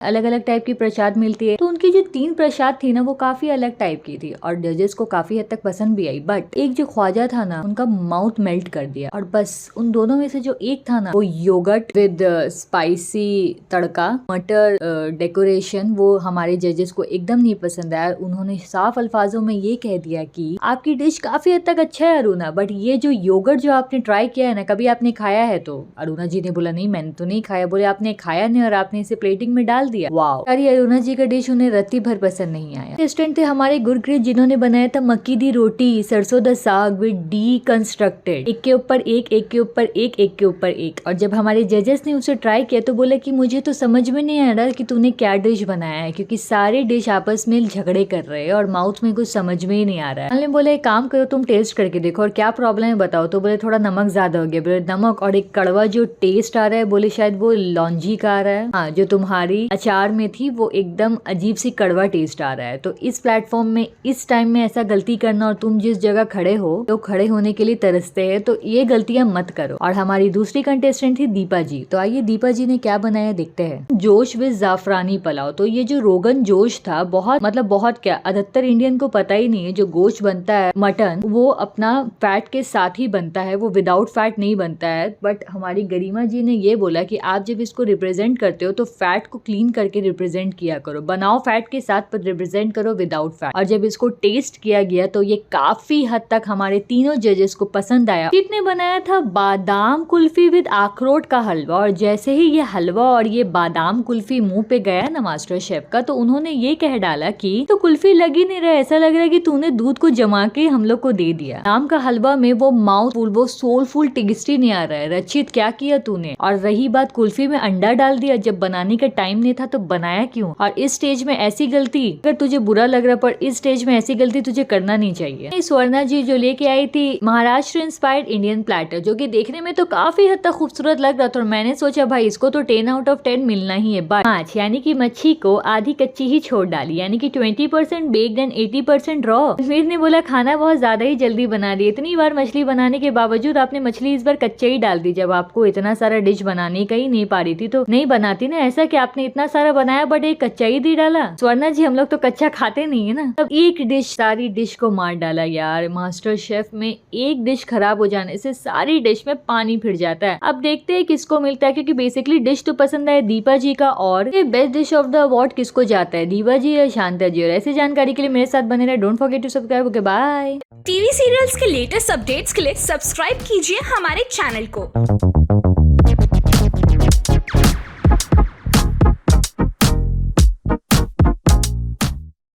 अलग अलग टाइप की प्रसाद मिलती है। तो उनकी जो 3 प्रसाद थी ना वो काफी अलग टाइप की थी और जजेस को काफी हद तक पसंद भी आई। बट एक जो ख्वाजा था ना उनका माउथ मेल्ट कर दिया। और बस उन दोनों में से जो एक था ना वो योगर्ट विद स्पाइसी तड़का मटर डेकोरेशन, वो हमारे जजेस को एकदम नहीं पसंद आया। उन्होंने साफ अल्फाजों में ये कह दिया कि आपकी डिश काफी हद तक अच्छा है अरुणा, बट ये जो योगर्ट जो आपने ट्राई किया है ना, कभी आपने खाया है? तो अरुणा जी ने बोला नहीं मैंने तो नहीं खाया। बोले आपने खाया नहीं और आपने इसे प्लेटिंग में डाल दिया। वाओ। सारी अरुणा जी का डिश उन्हें रत्ती भर पसंद नहीं आया। रेस्टोरेंट थे हमारे गुरप्रीत जिन्होंने बनाया था मक्की दी रोटी सरसों दा साग विद डीकंस्ट्रक्टेड, एक के ऊपर एक, एक के ऊपर एक, एक के ऊपर एक। और जब हमारे जजेस ने उसे ट्राई किया तो बोला कि मुझे तो समझ में नहीं आ रहा कि तूने क्या डिश बनाया है, क्योंकि सारे डिश आपस में झगड़े कर रहे हैं और माउथ में कुछ समझ में ही नहीं आ रहा है। हमने बोले एक काम करो तुम टेस्ट करके देखो और क्या प्रॉब्लम है बताओ। तो बोले थोड़ा नमक ज्यादा हो गया। बोले नमक और एक कड़वा जो टेस्ट आ रहा है, बोले शायद वो लौंजी का आ रहा है। हाँ, जो तुम्हारी अचार में थी वो एकदम अजीब सी कड़वा टेस्ट आ रहा है। तो इस प्लेटफॉर्म में इस टाइम में ऐसा गलती करना, और तुम जिस जगह खड़े हो तो खड़े होने के लिए तरसते हैं, तो ये गलतियां मत करो। और हमारी दूसरी कंटेस्टेंट थी दीपा जी। तो आइए दीपा जी ने क्या बनाया देखते हैं। जोश विद जाफरानी पुलाव। तो ये जो रोगन जोश था बहुत क्या अधिकतर इंडियन को पता ही नहीं है, जो गोश्त बनता है मटन वो अपना फैट के साथ ही बनता है, वो विदाउट फैट नहीं बनता है। बट हमारी गरिमा जी ने ये बोला कि आप जब इसको रिप्रेजेंट करते हो तो फैट को क्लीन करके रिप्रेजेंट किया करो, बनाओ फैट के साथ पर रिप्रेजेंट करो विदाउट फैट। और जब इसको टेस्ट किया गया तो ये काफी हद तक हमारे तीनों जजेस को पसंद आया। कितने बनाया था बादाम कुल्फी विद अखरोट का हलवा, और जैसे ही ये हलवा और ये बादाम कुल्फी मुंह पे गया ना मास्टर शेफ का, तो उन्होंने ये कह डाला कि तो कुल्फी लग ही नहीं रहा, ऐसा लग रहा है कि तूने दूध को जमा के हम लोग को दे दिया। बादाम का हलवा में वो माउथफुल वो सोलफुल टेस्टी नहीं आ रहा है। रचित क्या किया तूने? और रही बात कुल्फी में अंडा डाल दिया, जब बनाने का टाइम नहीं था तो बनाया क्यों? और इस स्टेज में ऐसी गलती, अगर तुझे बुरा लग रहा पर इस स्टेज में ऐसी गलती तुझे करना नहीं चाहिए। स्वर्णा जी जो लेके आई थी महाराष्ट्र इंस्पायर्ड इंडियन प्लेटर, जो कि देखने में तो काफी हद तक खूबसूरत लग रहा था, और मैंने सोचा भाई इसको तो 10 आउट ऑफ 10 मिलना ही है। बट माछ यानी कि मच्छी को आधी कच्ची ही छोड़ डाली, यानी कि 20% बेक्ड एंड 80% रॉ। रणवीर ने बोला खाना बहुत ज्यादा ही जल्दी बना दिया, इतनी बार मछली बनाने के बावजूद आपने मछली इस बार कच्चे ही डाल दी। जब आपको इतना सारा डिश बनाने का ही नहीं पा रही थी तो नहीं बनाती ना, ऐसा कि आपने इतना सारा बनाया बट एक कच्चा ही दे डाला। स्वर्णा जी हम लोग तो कच्चा खाते नहीं है ना। अब एक डिश सारी डिश को मार डाला यार। मास्टर शेफ में एक डिश खराब हो जाने से सारी डिश में पानी फिर जाता है। अब देखते हैं किसको मिलता है, क्योंकि बेसिकली डिश तो पसंद है दीपा जी का, और ये best dish of the award किसको जाता है, दीपा जी या शांता जी? और ऐसी जानकारी के लिए मेरे साथ बने रहे। Don't forget to subscribe. Okay bye. TV serials के लेटेस्ट अपडेट्स के लिए सब्सक्राइब कीजिए हमारे चैनल को।